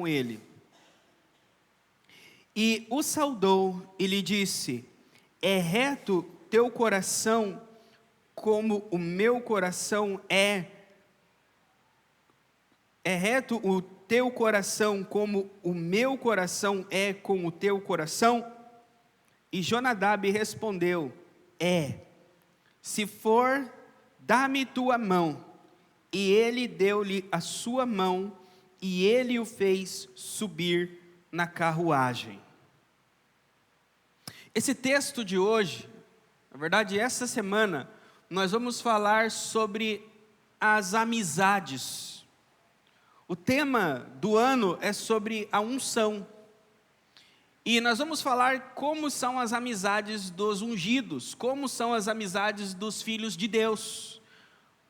com ele. E o saudou e lhe disse: é reto teu coração como o meu coração é? É reto o teu coração como o meu coração é com o teu coração? E Jonadab respondeu: é. Se for, dá-me tua mão. E ele deu-lhe a sua mão, e ele o fez subir na carruagem. Esse texto de hoje, na verdade essa semana, nós vamos falar sobre as amizades. O tema do ano é sobre a unção. E nós vamos falar como são as amizades dos ungidos, como são as amizades dos filhos de Deus,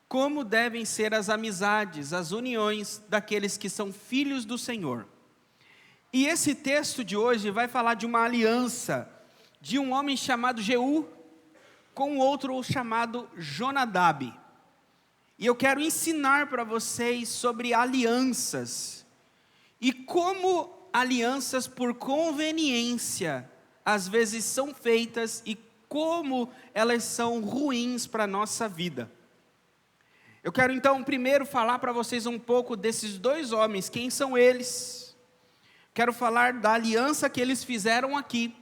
como devem ser as amizades, as uniões daqueles que são filhos do Senhor. E esse texto de hoje vai falar de uma aliança de um homem chamado Jeú com outro chamado Jonadab. E eu quero ensinar para vocês sobre alianças e como alianças por conveniência às vezes são feitas e como elas são ruins para a nossa vida. Eu quero então primeiro falar para vocês um pouco desses dois homens, quem são eles. Quero falar da aliança que eles fizeram aqui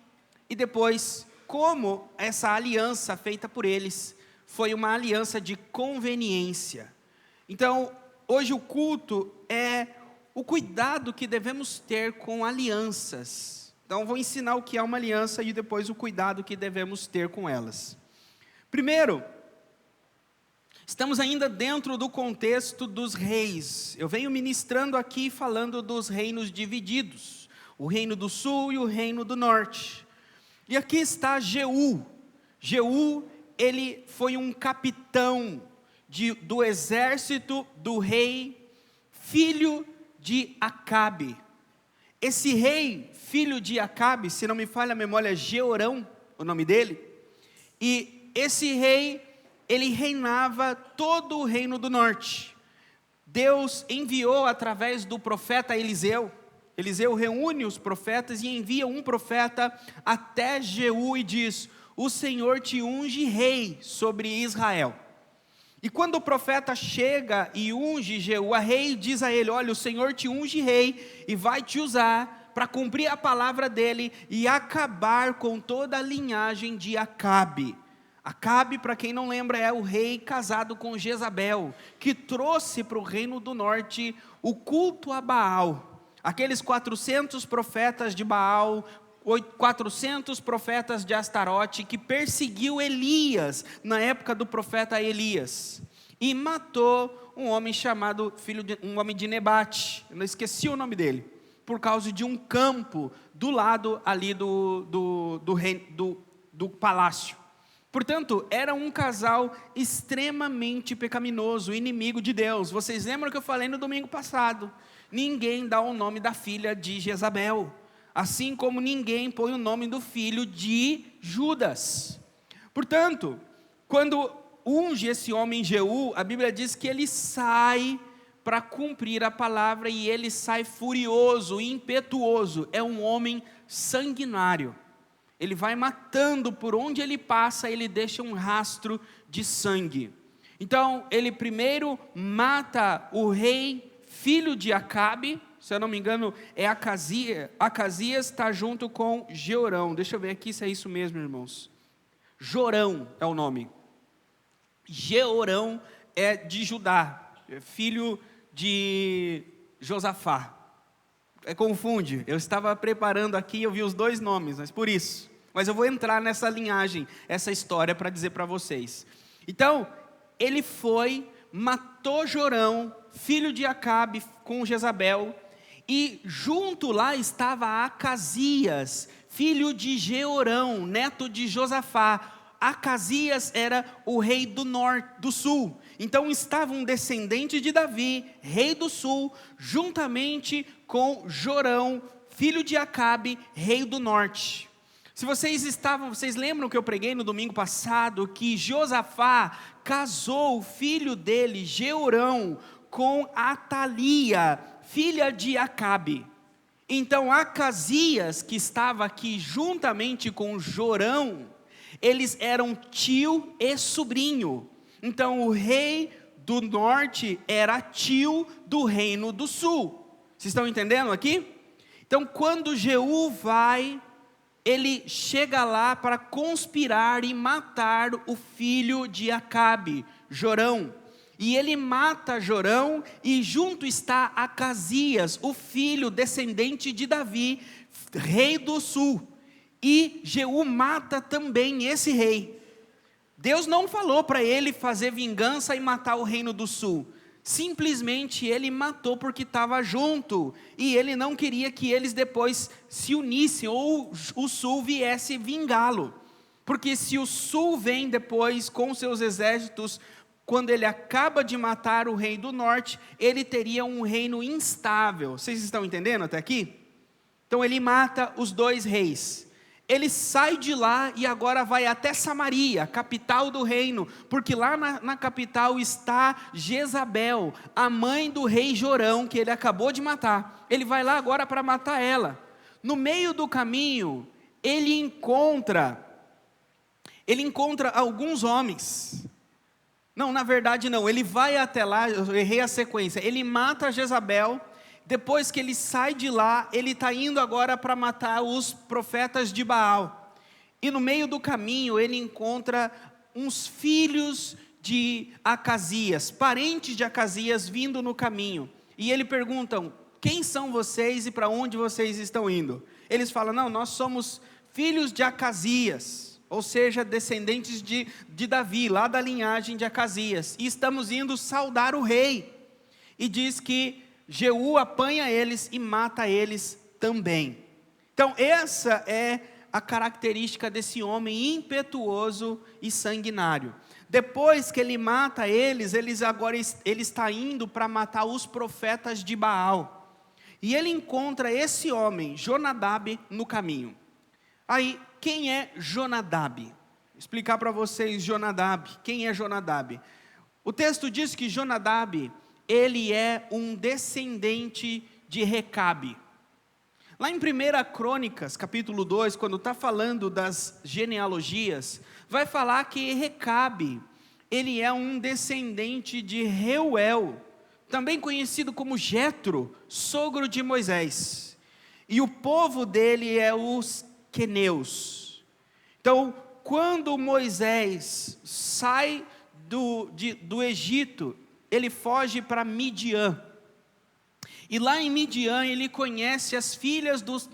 e depois como essa aliança feita por eles foi uma aliança de conveniência. Então, hoje o culto é o cuidado que devemos ter com alianças. Então, vou ensinar o que é uma aliança e depois o cuidado que devemos ter com elas. Primeiro, estamos ainda dentro do contexto dos reis. Eu venho ministrando aqui falando dos reinos divididos, o reino do sul e o reino do norte. E aqui está Jeú. Jeú, ele foi um capitão do exército do rei, filho de Acabe. Esse rei, filho de Acabe, se não me falha a memória, é Jeorão, o nome dele. E esse rei, ele reinava todo o reino do norte. Deus enviou através do profeta Eliseu. Eliseu reúne os profetas e envia um profeta até Jeú e diz: o Senhor te unge rei sobre Israel. E quando o profeta chega e unge Jeú a rei, diz a ele: olha, o Senhor te unge rei e vai te usar para cumprir a palavra dele e acabar com toda a linhagem de Acabe. Acabe, para quem não lembra, é o rei casado com Jezabel, que trouxe para o reino do norte o culto a Baal. Aqueles 400 profetas de Baal, 400 profetas de Astarote, que perseguiu Elias, na época do profeta Elias, e matou um homem chamado, um homem de Nebate, eu não esqueci o nome dele, por causa de um campo, do lado ali do palácio. Portanto, era um casal extremamente pecaminoso, inimigo de Deus. Vocês lembram que eu falei no domingo passado? Ninguém dá o nome da filha de Jezabel, assim como ninguém põe o nome do filho de Judas. Portanto, quando unge esse homem Jeú, a Bíblia diz que ele sai para cumprir a palavra e ele sai furioso, impetuoso. É um homem sanguinário. Ele vai matando, por onde ele passa, ele deixa um rastro de sangue. Então, ele primeiro mata o rei, filho de Acabe, se eu não me engano, é Acasias. Acasias está junto com Jeorão. Deixa eu ver aqui se é isso mesmo, irmãos. Jorão é o nome. Jeorão é de Judá, filho de Josafá. Confunde, eu estava preparando aqui e eu vi os dois nomes, mas por isso. Mas eu vou entrar nessa linhagem, essa história para dizer para vocês. Então, ele foi, matou Jorão, filho de Acabe com Jezabel, e junto lá estava Acasias, filho de Jeorão, neto de Josafá. Acasias era o rei do norte, do sul. Então estava um descendente de Davi, rei do sul, juntamente com Jorão, filho de Acabe, rei do norte. Se vocês lembram que eu preguei no domingo passado que Josafá casou o filho dele, Jeorão, com Atalia, filha de Acabe. Então Acasias, que estava aqui juntamente com Jorão, eles eram tio e sobrinho. Então o rei do norte era tio do reino do sul. Vocês estão entendendo aqui? Então quando Jeú vai, ele chega lá para conspirar e matar o filho de Acabe, Jorão. E ele mata Jorão, e junto está Acasias, o filho descendente de Davi, rei do sul. E Jeú mata também esse rei. Deus não falou para ele fazer vingança e matar o reino do sul. Simplesmente ele matou porque estava junto. E ele não queria que eles depois se unissem, ou o sul viesse vingá-lo. Porque se o sul vem depois com seus exércitos, quando ele acaba de matar o rei do norte, ele teria um reino instável. Vocês estão entendendo até aqui? Então ele mata os dois reis. Ele sai de lá e agora vai até Samaria, capital do reino, porque lá na capital está Jezabel, a mãe do rei Jorão, que ele acabou de matar. Ele vai lá agora para matar ela. No meio do caminho, ele encontra alguns homens. Não, na verdade não, ele vai até lá, eu errei a sequência, ele mata Jezabel. Depois que ele sai de lá, ele está indo agora para matar os profetas de Baal. E no meio do caminho, ele encontra uns filhos de Acasias, parentes de Acasias, vindo no caminho. E ele perguntam: quem são vocês e para onde vocês estão indo? Eles falam: não, nós somos filhos de Acasias, ou seja, descendentes de Davi, lá da linhagem de Acasias. E estamos indo saudar o rei. E diz que Jeú apanha eles e mata eles também. Então essa é a característica desse homem impetuoso e sanguinário. Depois que ele mata eles, ele está indo para matar os profetas de Baal. E ele encontra esse homem, Jonadab, no caminho. Aí, quem é Jonadab? Vou explicar para vocês Jonadab. Quem é Jonadab? O texto diz que Jonadab, ele é um descendente de Recabe. Lá em 1 Crônicas, capítulo 2, quando está falando das genealogias, vai falar que Recabe, ele é um descendente de Reuel, também conhecido como Jetro, sogro de Moisés. E o povo dele é os queneus. Então, quando Moisés sai do Egito, ele foge para Midian. E lá em Midian ele conhece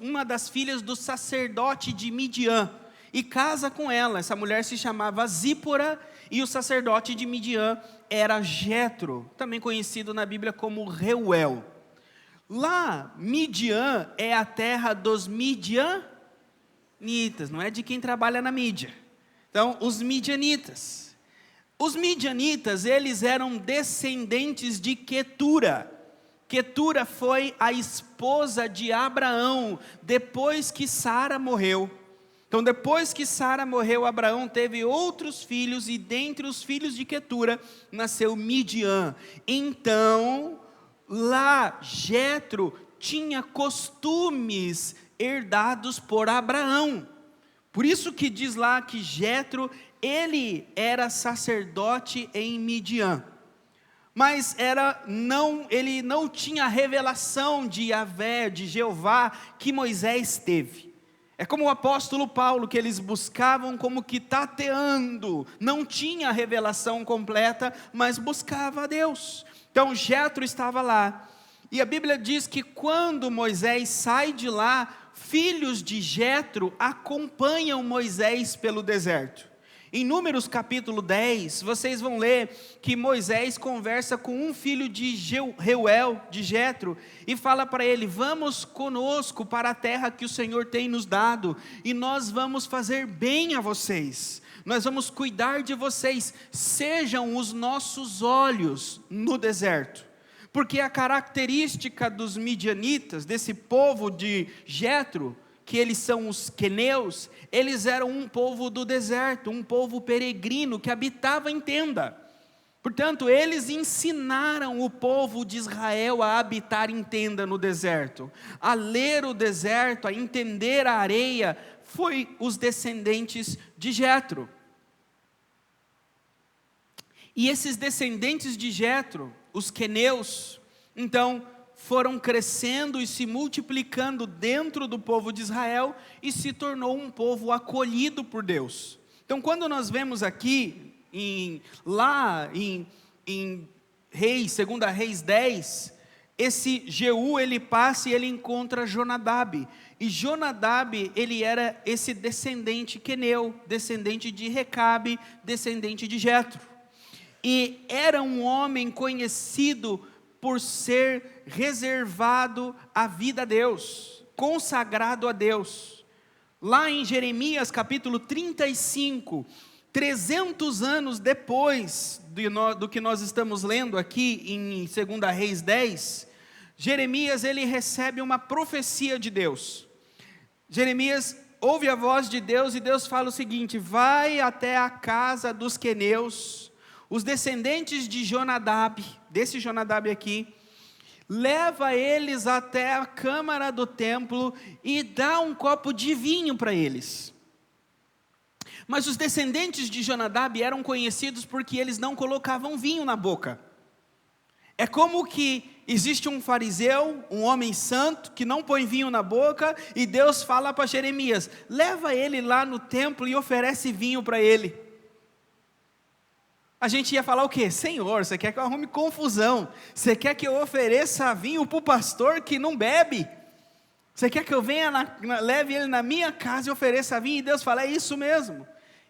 uma das filhas do sacerdote de Midian. E casa com ela. Essa mulher se chamava Zípora. E o sacerdote de Midian era Jetro, também conhecido na Bíblia como Reuel. Lá, Midian é a terra dos midianitas. Não é de quem trabalha na mídia. Então, os midianitas. Os midianitas, eles eram descendentes de Quetura. Quetura foi a esposa de Abraão, depois que Sara morreu. Então, depois que Sara morreu, Abraão teve outros filhos, e dentre os filhos de Quetura, nasceu Midian. Então, lá, Jetro tinha costumes herdados por Abraão. Por isso que diz lá que Jetro, ele era sacerdote em Midian, mas ele não tinha a revelação de Yahvé, de Jeová, que Moisés teve. É como o apóstolo Paulo, que eles buscavam como que tateando, não tinha a revelação completa, mas buscava a Deus. Então Jetro estava lá, e a Bíblia diz que quando Moisés sai de lá, filhos de Jetro acompanham Moisés pelo deserto. Em Números capítulo 10, vocês vão ler que Moisés conversa com um filho de Reuel, de Jetro, e fala para ele: vamos conosco para a terra que o Senhor tem nos dado, e nós vamos fazer bem a vocês, nós vamos cuidar de vocês, sejam os nossos olhos no deserto. Porque a característica dos midianitas, desse povo de Jetro, que eles são os queneus, eles eram um povo do deserto, um povo peregrino que habitava em tenda. Portanto, eles ensinaram o povo de Israel a habitar em tenda no deserto, a ler o deserto, a entender a areia, foi os descendentes de Jetro. E esses descendentes de Jetro, os queneus, então foram crescendo e se multiplicando dentro do povo de Israel e se tornou um povo acolhido por Deus. Então, quando nós vemos aqui, lá em Reis, 2 Reis 10, esse Jeú, ele passa e ele encontra Jonadab. E Jonadab, ele era esse descendente queneu, descendente de Recabe, descendente de Jetro. E era um homem conhecido por ser reservado à vida a Deus, consagrado a Deus. Lá em Jeremias capítulo 35, 300 anos depois do que nós estamos lendo aqui em 2 Reis 10, Jeremias ele recebe uma profecia de Deus. Jeremias ouve a voz de Deus e Deus fala o seguinte: vai até a casa dos queneus, os descendentes de Jonadab, desse Jonadab aqui, leva eles até a câmara do templo e dá um copo de vinho para eles. Mas os descendentes de Jonadab eram conhecidos porque eles não colocavam vinho na boca. É como que existe um fariseu, um homem santo, que não põe vinho na boca, e Deus fala para Jeremias: leva ele lá no templo e oferece vinho para ele. A gente ia falar o quê? Senhor, você quer que eu arrume confusão? Você quer que eu ofereça vinho para o pastor que não bebe? Você quer que eu leve ele na minha casa e ofereça vinho? E Deus fala: é isso mesmo.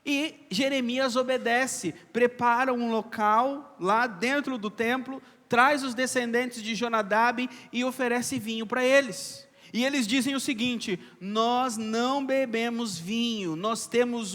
E Jeremias obedece, prepara um local lá dentro do templo, traz os descendentes de Jonadab e oferece vinho para eles. E eles dizem o seguinte: nós não bebemos vinho, nós temos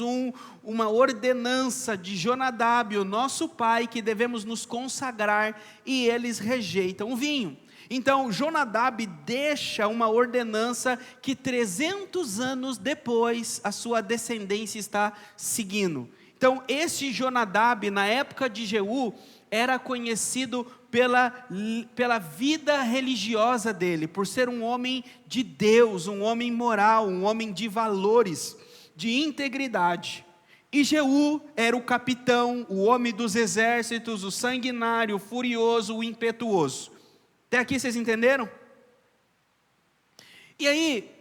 uma ordenança de Jonadab, o nosso pai, que devemos nos consagrar, e eles rejeitam o vinho. Então Jonadab deixa uma ordenança que 300 anos depois a sua descendência está seguindo. Então esse Jonadab, na época de Jeú, era conhecido pela vida religiosa dele, por ser um homem de Deus, um homem moral, um homem de valores, de integridade. E Jeú era o capitão, o homem dos exércitos, o sanguinário, o furioso, o impetuoso. Até aqui vocês entenderam? E aí,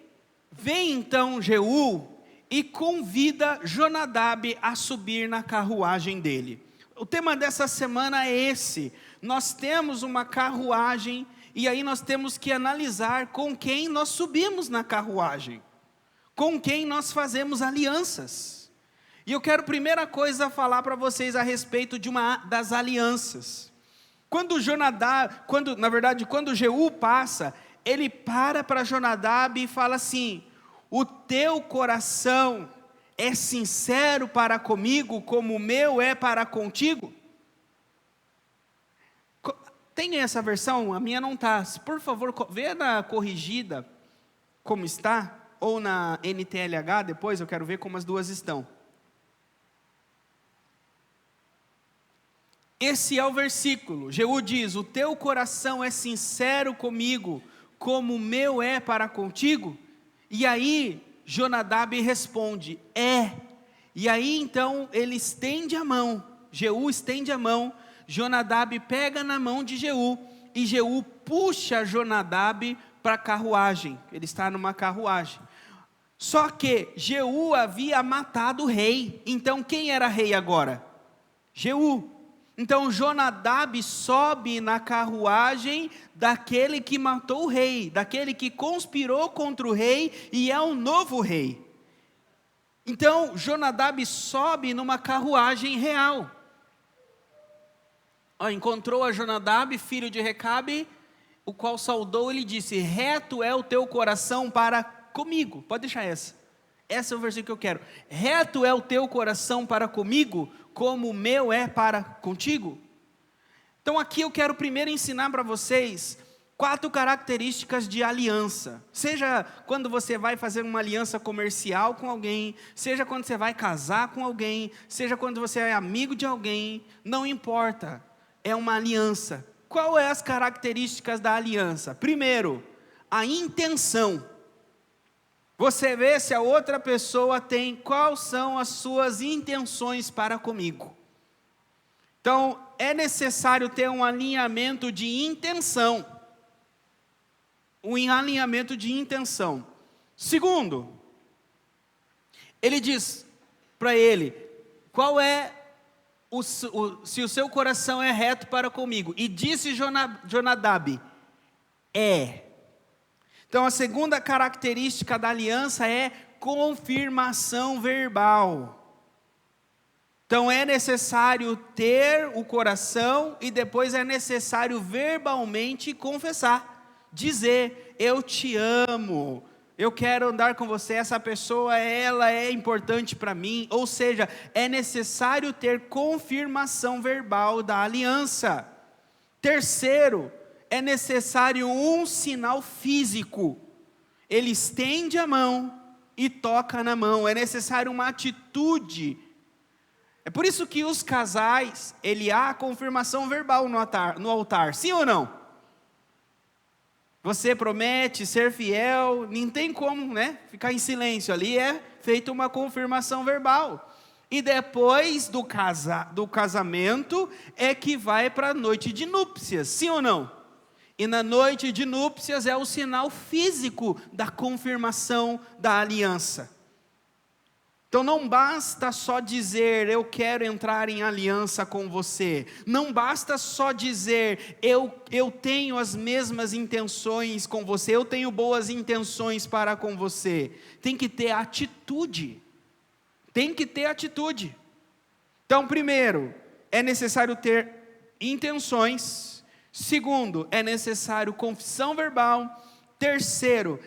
vem então Jeú e convida Jonadab a subir na carruagem dele. O tema dessa semana é esse: nós temos uma carruagem, e aí nós temos que analisar com quem nós subimos na carruagem, com quem nós fazemos alianças. E eu quero, primeira coisa, falar para vocês a respeito de uma das alianças. Quando Jeú passa, ele para Jonadab e fala assim: o teu coração é sincero para comigo, como o meu é para contigo? Tem essa versão? A minha não está. Por favor, vê na corrigida como está, ou na NTLH depois, eu quero ver como as duas estão. Esse é o versículo. Jeú diz: o teu coração é sincero comigo, como o meu é para contigo? E aí Jonadab responde: é. E aí então ele estende a mão, Jeú estende a mão, Jonadab pega na mão de Jeú, e Jeú puxa Jonadab para a carruagem. Ele está numa carruagem. Só que Jeú havia matado o rei. Então quem era rei agora? Jeú. Então Jonadab sobe na carruagem daquele que matou o rei, daquele que conspirou contra o rei e é um novo rei. Então Jonadab sobe numa carruagem real. Encontrou a Jonadab, filho de Recabe, o qual saudou e lhe disse: reto é o teu coração para comigo. Pode deixar essa. Esse é o versículo que eu quero. Reto é o teu coração para comigo, como o meu é para contigo. Então aqui eu quero primeiro ensinar para vocês 4 características de aliança. Seja quando você vai fazer uma aliança comercial com alguém, seja quando você vai casar com alguém, seja quando você é amigo de alguém, não importa. é uma aliança. Qual é as características da aliança? Primeiro, a intenção. Você vê se a outra pessoa tem, quais são as suas intenções para comigo. Então, é necessário ter um alinhamento de intenção. Um alinhamento de intenção. Segundo, ele diz para ele, qual é se o seu coração é reto para comigo. E disse Jonadab, é. Então a segunda característica da aliança é confirmação verbal. Então é necessário ter o coração e depois é necessário verbalmente confessar. Dizer, eu te amo. Eu quero andar com você, essa pessoa, ela é importante para mim. Ou seja, é necessário ter confirmação verbal da aliança. Terceiro, é necessário um sinal físico. Ele estende a mão e toca na mão. É necessário uma atitude. É por isso que os casais, há a confirmação verbal no altar. Sim ou não? Você promete ser fiel, não tem como, ficar em silêncio. Ali é feita uma confirmação verbal. E depois do casamento é que vai para a noite de núpcias, sim ou não? E na noite de núpcias é o sinal físico da confirmação da aliança. Então não basta só dizer, eu quero entrar em aliança com você. Não basta só dizer, eu tenho as mesmas intenções com você, eu tenho boas intenções para com você. Tem que ter atitude. Tem que ter atitude. Então, primeiro, é necessário ter intenções. Segundo, é necessário confissão verbal. Terceiro,